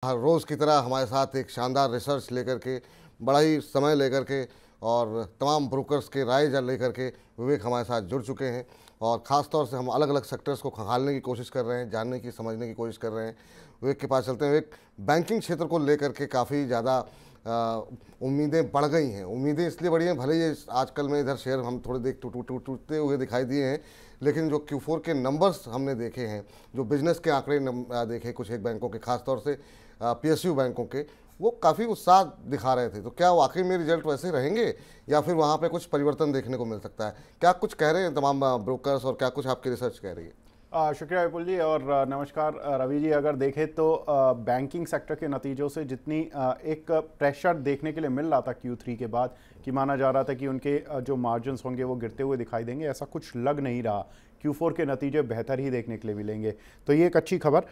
हर रोज़ की तरह हमारे साथ एक शानदार रिसर्च लेकर के, बड़ा ही समय लेकर के और तमाम ब्रोकर्स के राय लेकर के विवेक हमारे साथ जुड़ चुके हैं। और ख़ास तौर से हम अलग अलग सेक्टर्स को खंगालने की कोशिश कर रहे हैं, जानने की, समझने की कोशिश कर रहे हैं। विवेक के पास चलते हैं। विवेक, बैंकिंग क्षेत्र को लेकर के काफ़ी ज़्यादा उम्मीदें बढ़ गई हैं। उम्मीदें इसलिए बढ़ी हैं, भले ही आजकल में इधर शेयर हम थोड़े टूटते हुए दिखाई दिए हैं, लेकिन जो Q4 के नंबर्स हमने देखे हैं, जो बिजनेस के आंकड़े देखे कुछ एक बैंकों के, खासतौर से PSU बैंकों के, वो काफ़ी उत्साह दिखा रहे थे। तो क्या वाकई में रिजल्ट वैसे रहेंगे या फिर वहाँ पे कुछ परिवर्तन देखने को मिल सकता है? क्या कुछ कह रहे हैं तमाम ब्रोकर्स और क्या कुछ आपकी रिसर्च कह रही है? शुक्रिया विपुल जी और नमस्कार रवि जी। अगर देखें तो बैंकिंग सेक्टर के नतीजों से जितनी एक प्रेशर देखने के लिए मिल रहा था Q3 के बाद, कि माना जा रहा था कि उनके जो मार्जिन्स होंगे वो गिरते हुए दिखाई देंगे, ऐसा कुछ लग नहीं रहा। Q4 के नतीजे बेहतर ही देखने के लिए मिलेंगे, तो ये एक अच्छी खबर।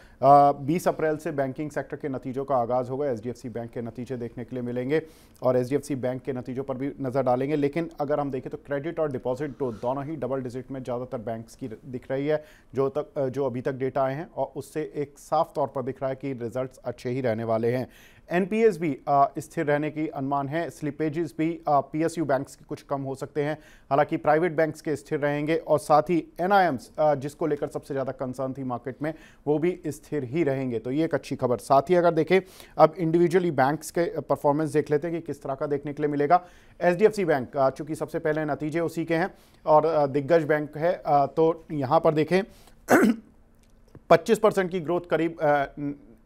20 अप्रैल से बैंकिंग सेक्टर के नतीजों का आगाज़ होगा। HDFC बैंक के नतीजे देखने के लिए मिलेंगे और HDFC बैंक के नतीजों पर भी नज़र डालेंगे। लेकिन अगर हम देखें तो क्रेडिट और डिपॉजिट ग्रोथ दोनों ही डबल डिजिट में ज़्यादातर बैंक्स की दिख रही है, जो अभी तक डेटा आए हैं, और उससे एक साफ तौर पर दिख रहा है कि रिजल्ट्स अच्छे ही रहने वाले हैं। NPAs भी स्थिर रहने की अनुमान है। स्लिपेजेस भी PSU बैंक्स के कुछ कम हो सकते हैं, हालांकि प्राइवेट बैंक्स के स्थिर रहेंगे, और साथ ही NIMs जिसको लेकर सबसे ज़्यादा कंसर्न थी मार्केट में, वो भी स्थिर ही रहेंगे। तो ये एक अच्छी खबर। साथ ही अगर देखें अब इंडिविजुअली बैंक्स के परफॉर्मेंस देख लेते हैं कि किस तरह का देखने के लिए मिलेगा। HDFC बैंक चूंकि सबसे पहले नतीजे उसी के हैं और दिग्गज बैंक है, तो यहाँ पर देखें 25% की ग्रोथ करीब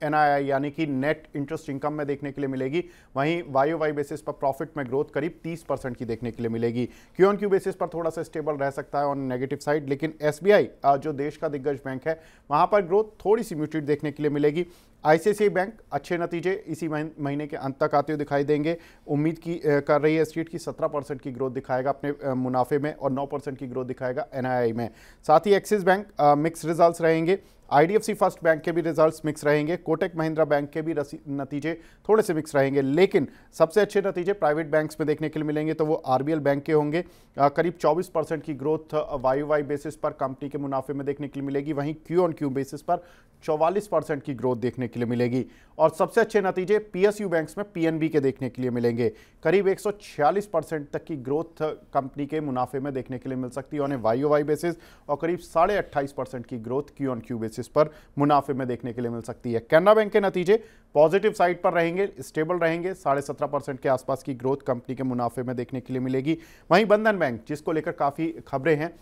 NII यानी कि नेट इंटरेस्ट इनकम में देखने के लिए मिलेगी। वहीं YOY बेसिस पर प्रॉफिट में ग्रोथ करीब 30% की देखने के लिए मिलेगी। Q-on-Q बेसिस पर थोड़ा सा स्टेबल रह सकता है ऑन नेगेटिव साइड, लेकिन SBI जो देश का दिग्गज बैंक है, वहां पर ग्रोथ थोड़ी सी म्यूटेड देखने के लिए मिलेगी। ICICI बैंक अच्छे नतीजे इसी महीने के अंत तक आते हुए दिखाई देंगे। उम्मीद कर रही है स्ट्रीट की 17% की ग्रोथ दिखाएगा अपने मुनाफे में और 9% की ग्रोथ दिखाएगा NII में। साथ ही एक्सिस बैंक मिक्स रिजल्ट्स रहेंगे। IDFC फर्स्ट बैंक के भी रिजल्ट्स मिक्स रहेंगे। कोटक महिंद्रा बैंक के भी नतीजे थोड़े से मिक्स रहेंगे, लेकिन सबसे अच्छे नतीजे प्राइवेट बैंक्स में देखने के लिए मिलेंगे, तो वो RBL बैंक के होंगे। करीब 24% की ग्रोथ YOY बेसिस पर कंपनी के मुनाफे में देखने के लिए मिलेगी। वहीं Q-on-Q बेसिस पर 44% की ग्रोथ देखने के लिए मिलेगी। और सबसे अच्छे नतीजे PSU बैंक्स में PNB के देखने के लिए मिलेंगे। करीब 146% तक की ग्रोथ कंपनी के मुनाफे में देखने के लिए मिल सकती है ऑन YOY बेसिस, और करीब 28.5% की ग्रोथ Q-on-Q बेसिस पर मुनाफे में देखने के लिए मिल सकती है। कैनरा बैंक के नतीजे पॉजिटिव साइड पर रहेंगे, स्टेबल रहेंगे। 17.5% के आसपास की ग्रोथ कंपनी के मुनाफे में देखने के लिए मिलेगी। वहीं बंधन बैंक, जिसको लेकर काफ़ी खबरें हैं,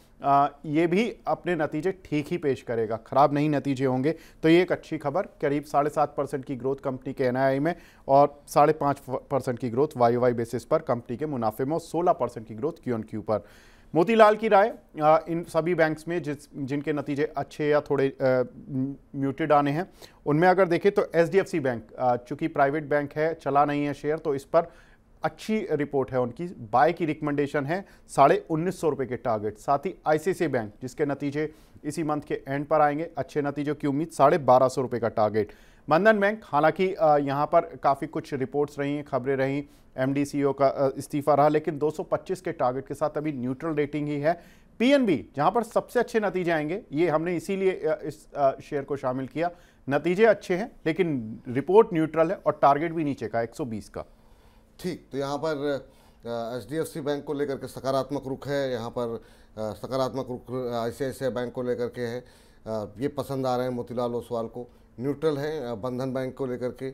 ये भी अपने नतीजे ठीक ही पेश करेगा, खराब नहीं नतीजे होंगे, तो ये एक अच्छी खबर। करीब 7.5% की ग्रोथ कंपनी के NII में और 5.5% की ग्रोथ YOY बेसिस पर कंपनी के मुनाफे में, और 16% की ग्रोथ Q-on-Q पर। मोतीलाल की राय इन सभी बैंक्स में जिनके नतीजे अच्छे या थोड़े म्यूटेड आने हैं, उनमें अगर देखें तो HDFC बैंक चूंकि प्राइवेट बैंक है, चला नहीं है शेयर, तो इस पर अच्छी रिपोर्ट है उनकी। बाय की रिकमेंडेशन है 1950 रुपये के टारगेट। साथ ही ICICI बैंक, जिसके नतीजे इसी मंथ के एंड पर आएंगे, अच्छे नतीजों की उम्मीद, 1250 रुपये का टारगेट। बंधन बैंक, हालांकि यहाँ पर काफ़ी कुछ रिपोर्ट्स रही हैं, खबरें रहीं, MD CEO का इस्तीफा रहा, लेकिन 225 के टारगेट के साथ अभी न्यूट्रल रेटिंग ही है। PNB, जहाँ पर सबसे अच्छे नतीजे आएंगे, ये हमने इसीलिए इस शेयर को शामिल किया। नतीजे अच्छे हैं लेकिन रिपोर्ट न्यूट्रल है और टारगेट भी नीचे का 120 का। ठीक, तो यहाँ पर HDFC बैंक को लेकर के सकारात्मक रुख है, यहाँ पर सकारात्मक रुख ICICI बैंक को लेकर के है, ये पसंद आ रहे हैं मोतीलाल ओसवाल को। न्यूट्रल है बंधन बैंक को लेकर के,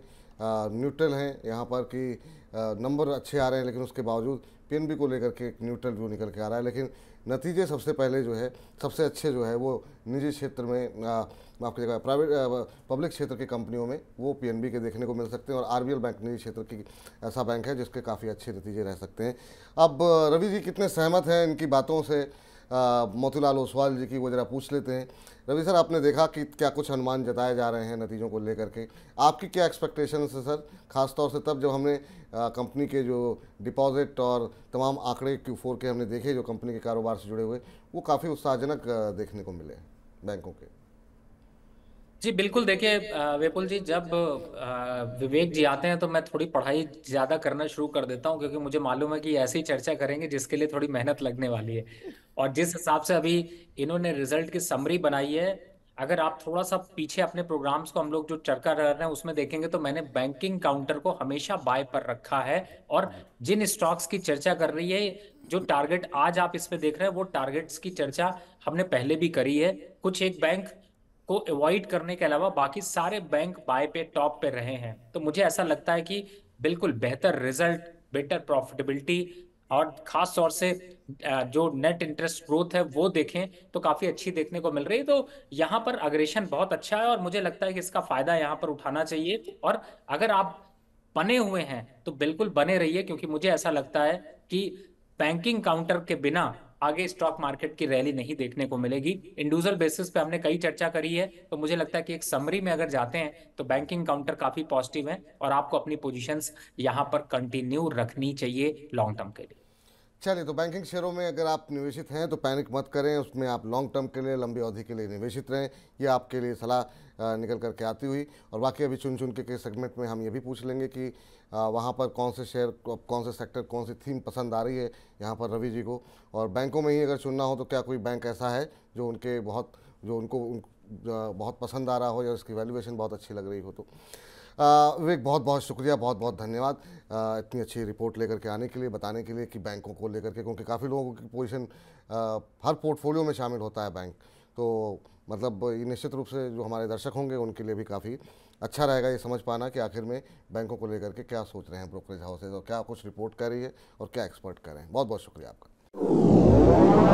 न्यूट्रल हैं यहाँ पर कि नंबर अच्छे आ रहे हैं, लेकिन उसके बावजूद PNB को लेकर के एक न्यूट्रल व्यू निकल के आ रहा है। लेकिन नतीजे सबसे पहले जो है, सबसे अच्छे जो है वो निजी क्षेत्र में, आपकी जगह प्राइवेट पब्लिक क्षेत्र की कंपनियों में वो PNB के देखने को मिल सकते हैं, और RBL बैंक निजी क्षेत्र की ऐसा बैंक है जिसके काफ़ी अच्छे नतीजे रह सकते हैं। अब रवि जी कितने सहमत हैं इनकी बातों से मोतीलाल ओसवाल जी की, वो जरा पूछ लेते हैं। रवि सर, आपने देखा कि क्या कुछ अनुमान जताए जा रहे हैं नतीजों को लेकर के, आपकी क्या एक्सपेक्टेशंस है सर, खासतौर से तब जब हमने कंपनी के जो डिपॉजिट और तमाम आंकड़े Q4 के हमने देखे, जो कंपनी के कारोबार से जुड़े हुए, वो काफ़ी उत्साहजनक देखने को मिले बैंकों के। जी बिल्कुल। देखिए विपुल जी, जब विवेक जी आते हैं तो मैं थोड़ी पढ़ाई ज़्यादा करना शुरू कर देता हूँ, क्योंकि मुझे मालूम है कि ऐसी चर्चा करेंगे जिसके लिए थोड़ी मेहनत लगने वाली है। और जिस हिसाब से अभी इन्होंने रिजल्ट की समरी बनाई है, अगर आप थोड़ा सा पीछे अपने प्रोग्राम्स को हम लोग जो चर्चा कर रहे हैं उसमें देखेंगे तो मैंने बैंकिंग काउंटर को हमेशा बाय पर रखा है। और जिन स्टॉक्स की चर्चा कर रही है, जो टारगेट आज आप इस पे देख रहे हैं, वो टारगेट्स की चर्चा हमने पहले भी करी है। कुछ एक बैंक को अवॉइड करने के अलावा बाकी सारे बैंक बाय पे टॉप पे रहे हैं। तो मुझे ऐसा लगता है कि बिल्कुल बेहतर रिजल्ट, बेटर प्रॉफिटेबिलिटी, और खास तौर से जो नेट इंटरेस्ट ग्रोथ है वो देखें तो काफी अच्छी देखने को मिल रही है। तो यहाँ पर अग्रेशन बहुत अच्छा है और मुझे लगता है कि इसका फायदा यहाँ पर उठाना चाहिए। और अगर आप बने हुए हैं तो बिल्कुल बने रहिए, क्योंकि मुझे ऐसा लगता है कि बैंकिंग काउंटर के बिना आगे स्टॉक मार्केट की रैली नहीं देखने को मिलेगी। इंडिविजुअल बेसिस पे हमने कई चर्चा करी है, तो मुझे लगता है कि एक समरी में अगर जाते हैं तो बैंकिंग काउंटर काफी पॉजिटिव है और आपको अपनी पोजीशंस यहाँ पर कंटिन्यू रखनी चाहिए लॉन्ग टर्म के लिए। चलिए, तो बैंकिंग शेयरों में अगर आप निवेशित हैं तो पैनिक मत करें, उसमें आप लॉन्ग टर्म के लिए, लंबी अवधि के लिए निवेशित रहें। ये आपके लिए सलाह निकल करके आती हुई। और बाकी अभी चुन चुन के सेगमेंट में हम ये भी पूछ लेंगे कि वहाँ पर कौन से शेयर, कौन से सेक्टर, कौन सी थीम पसंद आ रही है यहाँ पर रवि जी को। और बैंकों में ही अगर चुनना हो तो क्या कोई बैंक ऐसा है जो उनको बहुत पसंद आ रहा हो या उसकी वैल्यूएशन बहुत अच्छी लग रही हो। तो विवेक, बहुत बहुत शुक्रिया, बहुत बहुत धन्यवाद इतनी अच्छी रिपोर्ट लेकर के आने के लिए, बताने के लिए कि बैंकों को लेकर के, क्योंकि काफ़ी लोगों की पोजीशन हर पोर्टफोलियो में शामिल होता है बैंक। तो मतलब ये निश्चित रूप से जो हमारे दर्शक होंगे उनके लिए भी काफ़ी अच्छा रहेगा ये समझ पाना कि आखिर में बैंकों को लेकर के क्या सोच रहे हैं ब्रोकरेज हाउसेज, और क्या कुछ रिपोर्ट कर रही है और क्या एक्सपर्ट कर रहे हैं। बहुत बहुत शुक्रिया आपका।